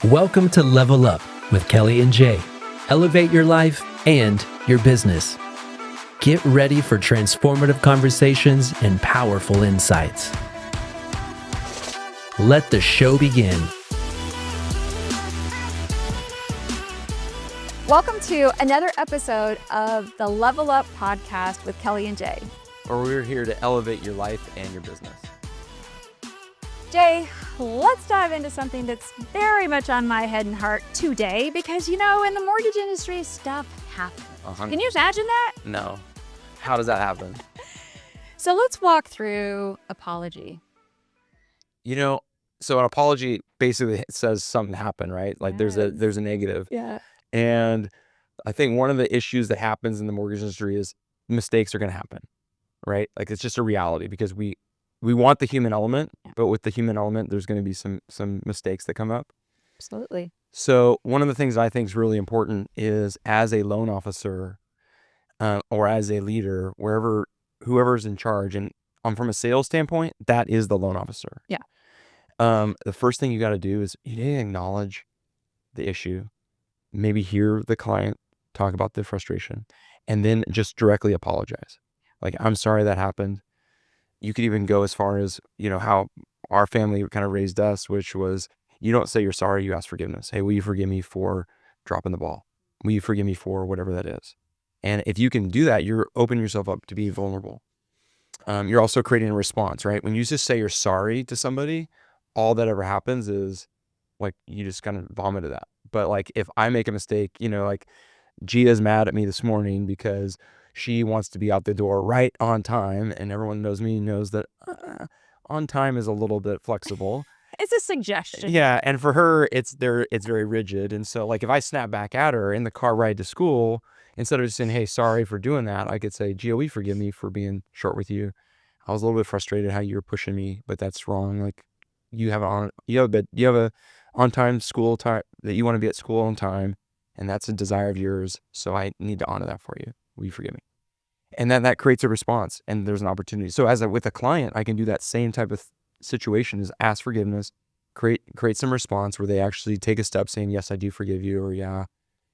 Welcome to Level Up with Kelly and Jay. Elevate your life and your business. Get ready for transformative conversations and powerful insights. Let the show begin. Welcome to another episode of the Level Up podcast with Kelly and Jay. Where we're here to elevate your life and your business. Jay, let's dive into something that's very much on my head and heart today because, in the mortgage industry, stuff happens. Can you imagine that? No. How does that happen? So let's walk through apology. So an apology basically says something happened, right? Like Yes. there's a negative. Yeah. And I think one of the issues that happens in the mortgage industry is mistakes are going to happen, right? Like it's just a reality because we want the human element, but with the human element, there's going to be some mistakes that come up. Absolutely. So one of the things I think is really important is as a loan officer or as a leader, whoever's in charge, and from a sales standpoint, that is the loan officer. Yeah. The first thing you got to do is you need to acknowledge the issue, maybe hear the client talk about the frustration, and then just directly apologize. Like, I'm sorry that happened. You could even go as far as, how our family kind of raised us, which was, you don't say you're sorry, you ask forgiveness. Hey, will you forgive me for dropping the ball? Will you forgive me for whatever that is? And if you can do that, you're opening yourself up to be vulnerable. You're also creating a response, right? When you just say you're sorry to somebody, all that ever happens is like, you just kind of vomited that. But like, if I make a mistake, like Gia's mad at me this morning because she wants to be out the door right on time, and everyone knows me knows that on time is a little bit flexible. It's a suggestion. Yeah, and for her, it's very rigid. And so, like, if I snap back at her in the car ride to school, instead of just saying, "Hey, sorry for doing that," I could say, "Gia, will you forgive me for being short with you? I was a little bit frustrated how you were pushing me, but that's wrong. Like, you have a on time school time that you want to be at school on time, and that's a desire of yours. So I need to honor that for you. Will you forgive me?" And then that creates a response, and there's an opportunity. So with a client, I can do that same type of situation: is ask forgiveness, create some response where they actually take a step saying, "Yes, I do forgive you," or "Yeah,"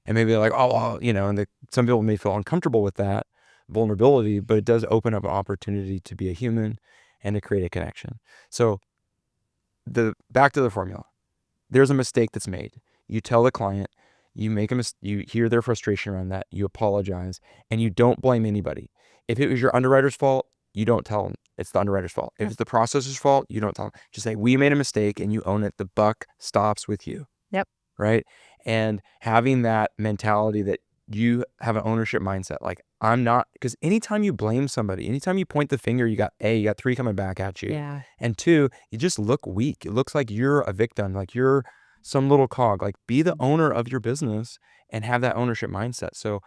and maybe they're like, "Oh, well," and some people may feel uncomfortable with that vulnerability, but it does open up an opportunity to be a human and to create a connection. So back to the formula. There's a mistake that's made. You tell the client, you hear their frustration around that, you apologize, and you don't blame anybody. If it was your underwriter's fault, you don't tell them it's the underwriter's fault. If it's the processor's fault, you don't tell them. Just say, we made a mistake, and you own it. The buck stops with you. Yep. Right? And having that mentality that you have an ownership mindset, like, I'm not, because anytime you blame somebody, anytime you point the finger, you got 3 coming back at you. Yeah. And 2, you just look weak. It looks like you're a victim, like you're some little cog. Like, be the owner of your business and have that ownership mindset. So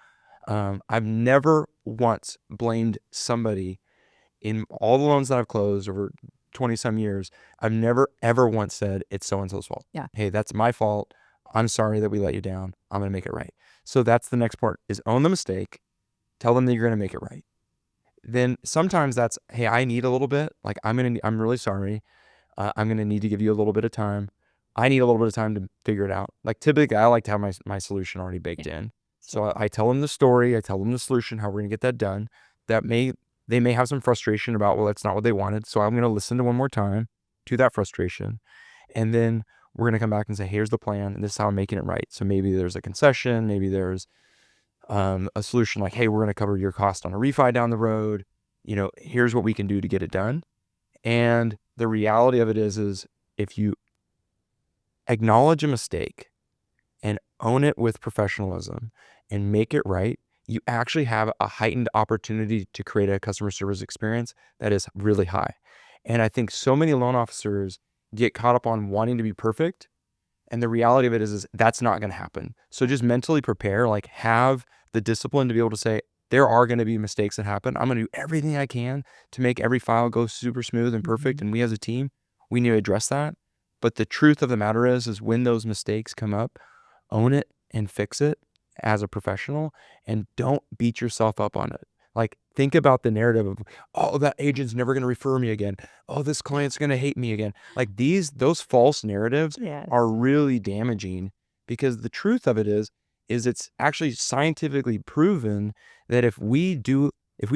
I've never once blamed somebody in all the loans that I've closed over 20 some years. I've never ever once said it's so-and-so's fault. Yeah. Hey, that's my fault. I'm sorry that we let you down. I'm going to make it right. So that's the next part, is own the mistake. Tell them that you're going to make it right. Then sometimes that's, hey, I need a little bit. Like, I'm really sorry. I'm going to need to give you a little bit of time. I need a little bit of time to figure it out. Like, typically, I like to have my solution already baked in. So I tell them the story. I tell them the solution, how we're going to get that done. They may have some frustration about, well, that's not what they wanted. So I'm going to listen to one more time to that frustration. And then we're going to come back and say, here's the plan, and this is how I'm making it right. So maybe there's a concession. Maybe there's a solution like, hey, we're going to cover your cost on a refi down the road. Here's what we can do to get it done. And the reality of it is if you acknowledge a mistake and own it with professionalism and make it right, you actually have a heightened opportunity to create a customer service experience that is really high. And I think so many loan officers get caught up on wanting to be perfect. And the reality of it is that's not going to happen. So just mentally prepare, like, have the discipline to be able to say, there are going to be mistakes that happen. I'm going to do everything I can to make every file go super smooth and perfect. And we as a team, we need to address that. But the truth of the matter is when those mistakes come up, own it and fix it as a professional, and don't beat yourself up on it. Like, think about the narrative of, oh, that agent's never going to refer me again. Oh, this client's going to hate me again. Like those false narratives Yes. are really damaging, because the truth of it is it's actually scientifically proven that if we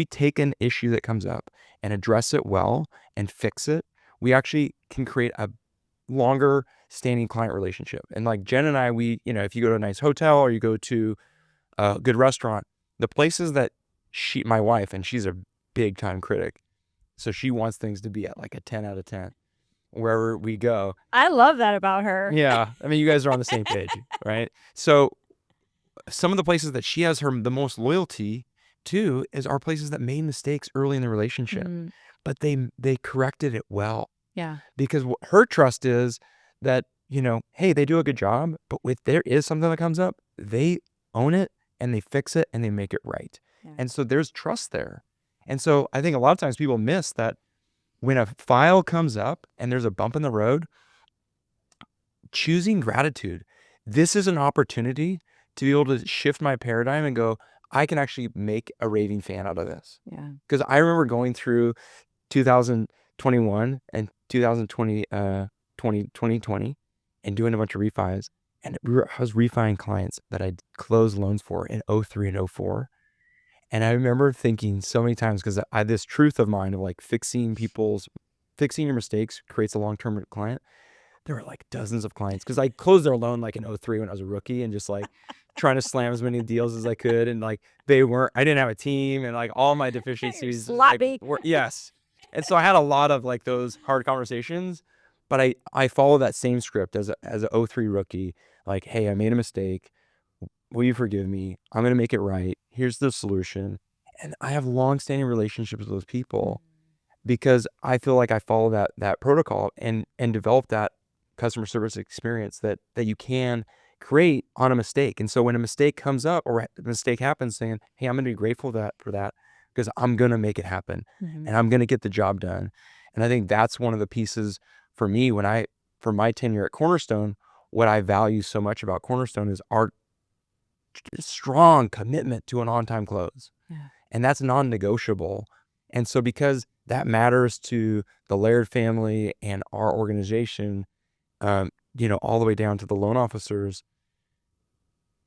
take an issue that comes up and address it well and fix it, we actually can create a longer standing client relationship. And like Jen and I, we, if you go to a nice hotel or you go to a good restaurant, the places that my wife, and she's a big time critic, so she wants things to be at like a 10 out of 10 wherever we go. I love that about her. Yeah. I mean, you guys are on the same page, right? So some of the places that she has the most loyalty to are places that made mistakes early in the relationship, but they corrected it well. Yeah. Because her trust is that, hey, they do a good job, but if there is something that comes up, they own it and they fix it and they make it right. Yeah. And so there's trust there. And so I think a lot of times people miss that when a file comes up and there's a bump in the road, choosing gratitude, this is an opportunity to be able to shift my paradigm and go, I can actually make a raving fan out of this. Yeah. Because I remember going through 2021 and 2020 and doing a bunch of refis, and I was refining clients that I'd closed loans for in 03 and 04. And I remember thinking so many times, because I had this truth of mine of like fixing your mistakes creates a long-term client. There were like dozens of clients, because I closed their loan like in 03 when I was a rookie, and just like trying to slam as many deals as I could. And like I didn't have a team, and like all my deficiencies sloppy. Yes. And so I had a lot of like those hard conversations, but I follow that same script as a 03 rookie. Like, hey, I made a mistake. Will you forgive me? I'm going to make it right. Here's the solution. And I have long-standing relationships with those people because I feel like I follow that protocol and develop that customer service experience that you can create on a mistake. And so when a mistake comes up or a mistake happens, saying, hey, I'm going to be grateful for that because I'm going to make it happen and I'm going to get the job done. And I think that's one of the pieces for me for my tenure at Cornerstone, what I value so much about Cornerstone is our strong commitment to an on-time close. Yeah. And that's non-negotiable. And so because that matters to the Laird family and our organization, all the way down to the loan officers,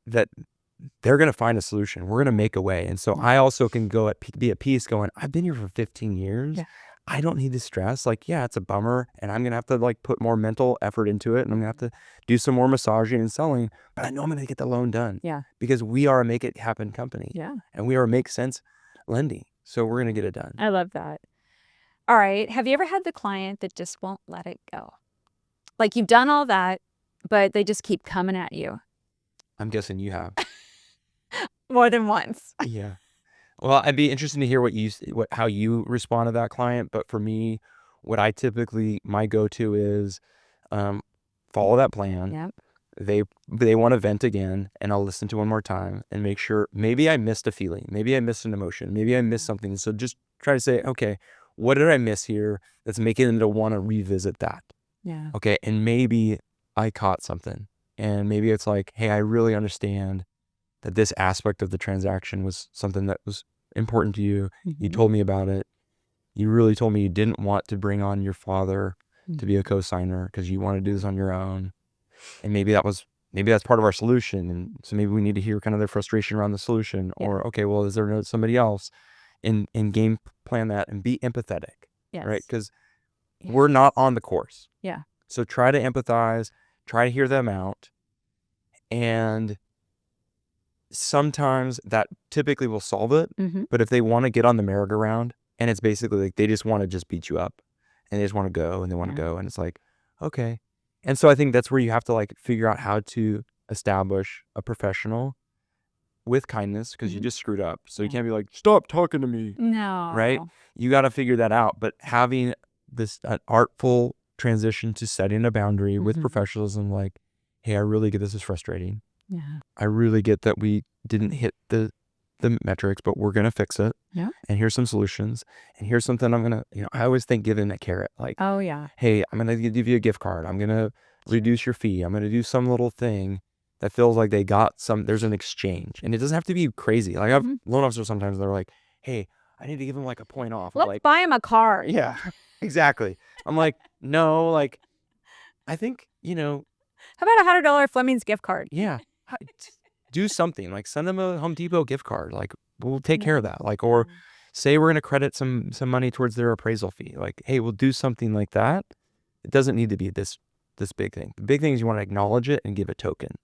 that they're going to find a solution. We're going to make a way. And so I also can be at peace going, I've been here for 15 years. Yeah. I don't need the stress. Like, yeah, it's a bummer. And I'm going to have to like put more mental effort into it. And I'm going to have to do some more massaging and selling. But I know I'm going to get the loan done. Yeah. Because we are a make it happen company. Yeah. And we are a make sense lending. So we're going to get it done. I love that. All right. Have you ever had the client that just won't let it go? Like you've done all that, but they just keep coming at you. I'm guessing you have. More than once. Yeah. Well, I'd be interested to hear how you respond to that client. But for me, what my go-to is follow that plan. Yep. They want to vent again, and I'll listen to one more time and make sure maybe I missed a feeling, maybe I missed an emotion, maybe I missed something. So just try to say, okay, what did I miss here that's making them to want to revisit that? Yeah. Okay. And maybe I caught something, and maybe it's like, hey, I really understand that this aspect of the transaction was something that was important to you. You told me about it. You really told me you didn't want to bring on your father to be a co-signer because you want to do this on your own. And maybe that's part of our solution. And so maybe we need to hear kind of their frustration around the solution. Yeah. Or, okay, well, is there somebody else in game plan that and be empathetic, yes. Right? Because we're not on the course. Yeah. So try to empathize, try to hear them out. And sometimes that typically will solve it. But if they want to get on the merry-go-round, and it's basically like they just want to just beat you up and they just want to go and they want to go, and it's like, okay. And so I think that's where you have to like figure out how to establish a professional with kindness, because you just screwed up. So you can't be like, stop talking to me. No. Right? You got to figure that out. But having this artful transition to setting a boundary with professionalism, like, hey, I really get this is frustrating. Yeah. I really get that we didn't hit the metrics, but we're going to fix it. Yeah. And here's some solutions. And here's something I'm going to, I always think giving a carrot, like, oh yeah, hey, I'm going to give you a gift card. I'm going to reduce your fee. I'm going to do some little thing that feels like there's an exchange. And it doesn't have to be crazy. Like I have loan officers sometimes, they're like, hey, I need to give him like a point off. I'm Let's like, buy him a car. yeah, exactly. I'm like, no, like, I think, How about a $100 Fleming's gift card? yeah, do something. Like send them a Home Depot gift card. Like we'll take care of that. Like, or say we're going to credit some money towards their appraisal fee. Like, hey, we'll do something like that. It doesn't need to be this big thing. The big thing is you want to acknowledge it and give a token.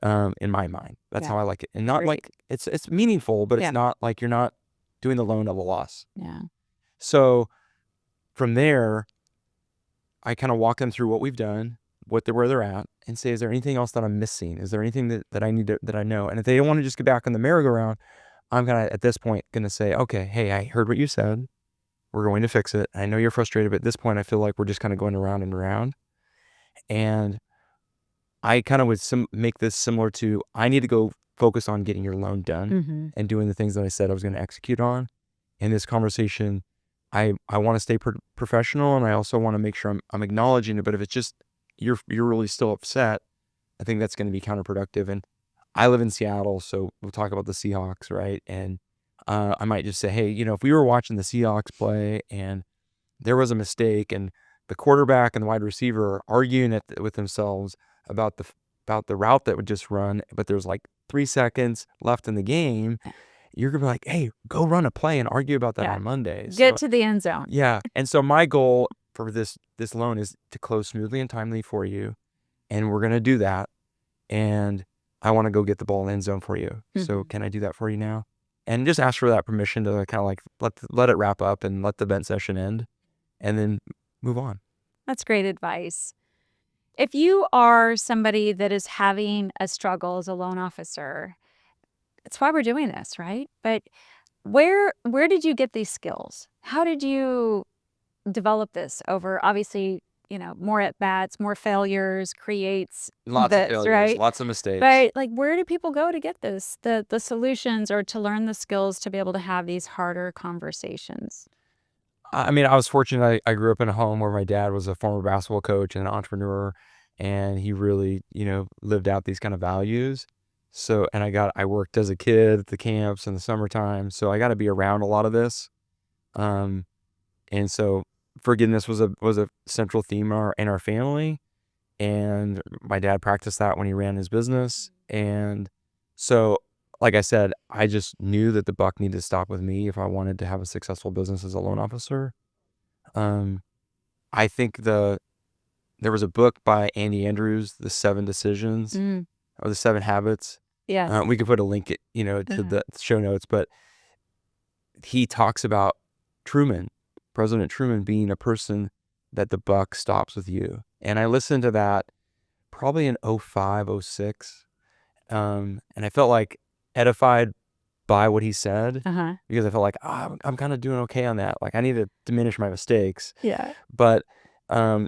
In my mind, that's how I like it. And not like it's meaningful, but it's not like you're not doing the loan of a loss. Yeah. So from there, I kind of walk them through what we've done, where they're at, and say, is there anything else that I'm missing? Is there anything that I need that I know? And if they don't want to just get back on the merry-go-round, I'm gonna at this point gonna say, okay, hey, I heard what you said. We're going to fix it. I know you're frustrated, but at this point, I feel like we're just kind of going around and around. And I kind of would make this similar to, I need to go focus on getting your loan done and doing the things that I said I was going to execute on. In this conversation, I want to stay professional, and I also want to make sure I'm acknowledging it. But if it's just you're really still upset, I think that's going to be counterproductive. And I live in Seattle, so we'll talk about the Seahawks, right? And I might just say, hey, if we were watching the Seahawks play and there was a mistake, and the quarterback and the wide receiver are arguing with themselves about the route that would just run, but there's like 3 seconds left in the game, you're gonna be like, hey, go run a play and argue about that on Monday. Get to the end zone. Yeah. And so my goal for this loan is to close smoothly and timely for you. And we're gonna do that. And I want to go get the ball in the end zone for you. So can I do that for you now? And just ask for that permission to kind of like let it wrap up and let the event session end and then move on. That's great advice. If you are somebody that is having a struggle as a loan officer, that's why we're doing this, right? But where did you get these skills? How did you develop this over, obviously, more at-bats, more failures creates lots of failures, right? Lots of mistakes. But like, where do people go to get this, the solutions, or to learn the skills to be able to have these harder conversations? I mean, I was fortunate. I grew up in a home where my dad was a former basketball coach and an entrepreneur, and he really, lived out these kind of values. So, and I worked as a kid at the camps in the summertime, so I got to be around a lot of this. And so forgiveness was a central theme in our family, and my dad practiced that when he ran his business. And so, like I said, I just knew that the buck needed to stop with me if I wanted to have a successful business as a loan officer. I think there was a book by Andy Andrews, The 7 Decisions, or The 7 Habits. Yes. We could put a link, to the show notes, but he talks about President Truman being a person that the buck stops with you. And I listened to that probably in 05, 06. And I felt like edified by what he said, because I felt like, I'm kind of doing okay on that. Like I need to diminish my mistakes. Yeah. But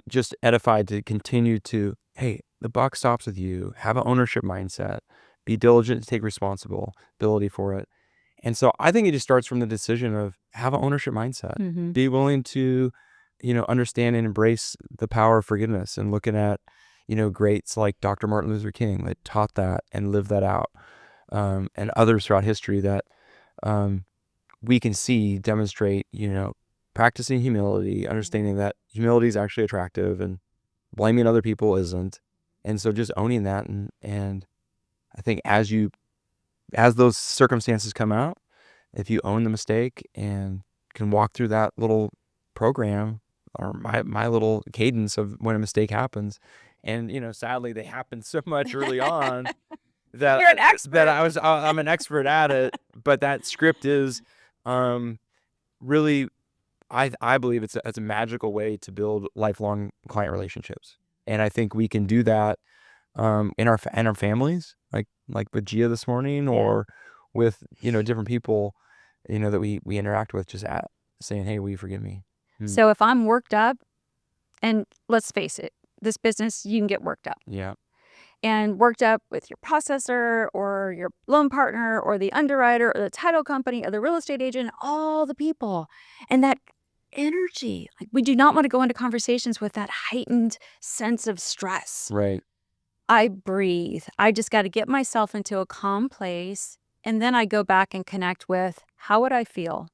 just edified to continue to, hey, the buck stops with you. Have an ownership mindset. Be diligent to take responsibility for it. And so I think it just starts from the decision of have an ownership mindset. Be willing to, understand and embrace the power of forgiveness, and looking at, greats like Dr. Martin Luther King that taught that and lived that out. And others throughout history that we can see demonstrate, practicing humility, understanding that humility is actually attractive and blaming other people isn't. And so just owning that. And I think as those circumstances come out, if you own the mistake and can walk through that little program or my little cadence of when a mistake happens, and, sadly they happen so much early on that You're an expert. that I'm an expert at it, but that script is really, I believe it's a magical way to build lifelong client relationships. And I think we can do that in our families, like with Gia this morning, or with different people that we interact with, just saying, hey, will you forgive me? So if I'm worked up, and let's face it, this business, you can get worked up. Yeah. And worked up with your processor or your loan partner or the underwriter or the title company or the real estate agent, all the people. And that energy, like, we do not want to go into conversations with that heightened sense of stress. Right. I breathe. I just got to get myself into a calm place And then I go back and connect with, how would I feel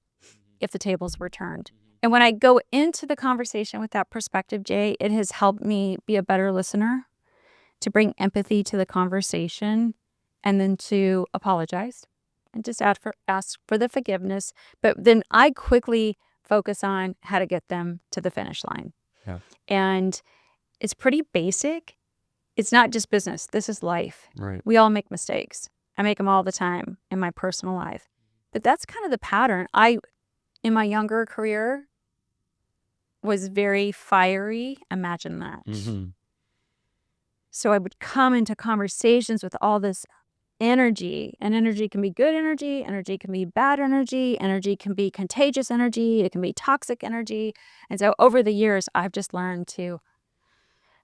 if the tables were turned? And when I go into the conversation with that perspective, Jay, it has helped me be a better listener, to bring empathy to the conversation, and then to apologize and just ask for the forgiveness. But then I quickly focus on how to get them to the finish line. Yeah. And it's pretty basic. It's not just business. This is life. Right. We all make mistakes. I make them all the time in my personal life. But that's kind of the pattern. In my younger career, was very fiery. Imagine that. Mm-hmm. So I would come into conversations with all this energy, and energy can be good energy can be bad energy can be contagious energy, it can be toxic energy. And so over the years, I've just learned to,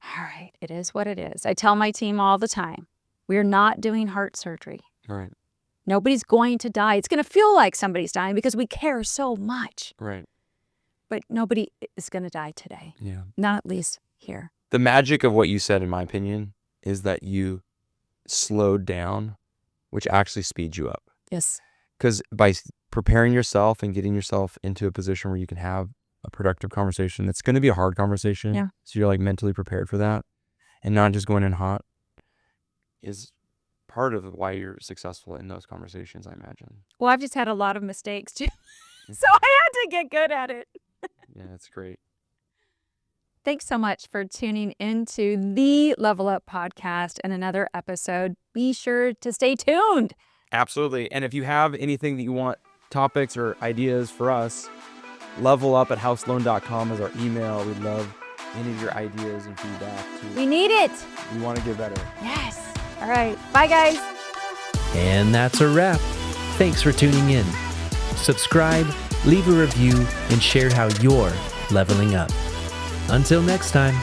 all right, it is what it is. I tell my team all the time, we're not doing heart surgery. Right. Nobody's going to die. It's going to feel like somebody's dying because we care so much. Right. But nobody is going to die today. Yeah. Not at least here. The magic of what you said, in my opinion, is that you slowed down, which actually speeds you up. Yes. Because by preparing yourself and getting yourself into a position where you can have a productive conversation, it's going to be a hard conversation. Yeah. So you're like mentally prepared for that, and not just going in hot, is part of why you're successful in those conversations, I imagine. Well, I've just had a lot of mistakes too. So I had to get good at it. Yeah, that's great. Thanks so much for tuning into the Level Up podcast and another episode. Be sure to stay tuned. Absolutely. And if you have anything that you want, topics or ideas for us, levelup@houseloan.com is our email. We'd love any of your ideas and feedback too. We need it. We want to get better. Yes. All right. Bye, guys. And that's a wrap. Thanks for tuning in. Subscribe, leave a review, and share how you're leveling up. Until next time.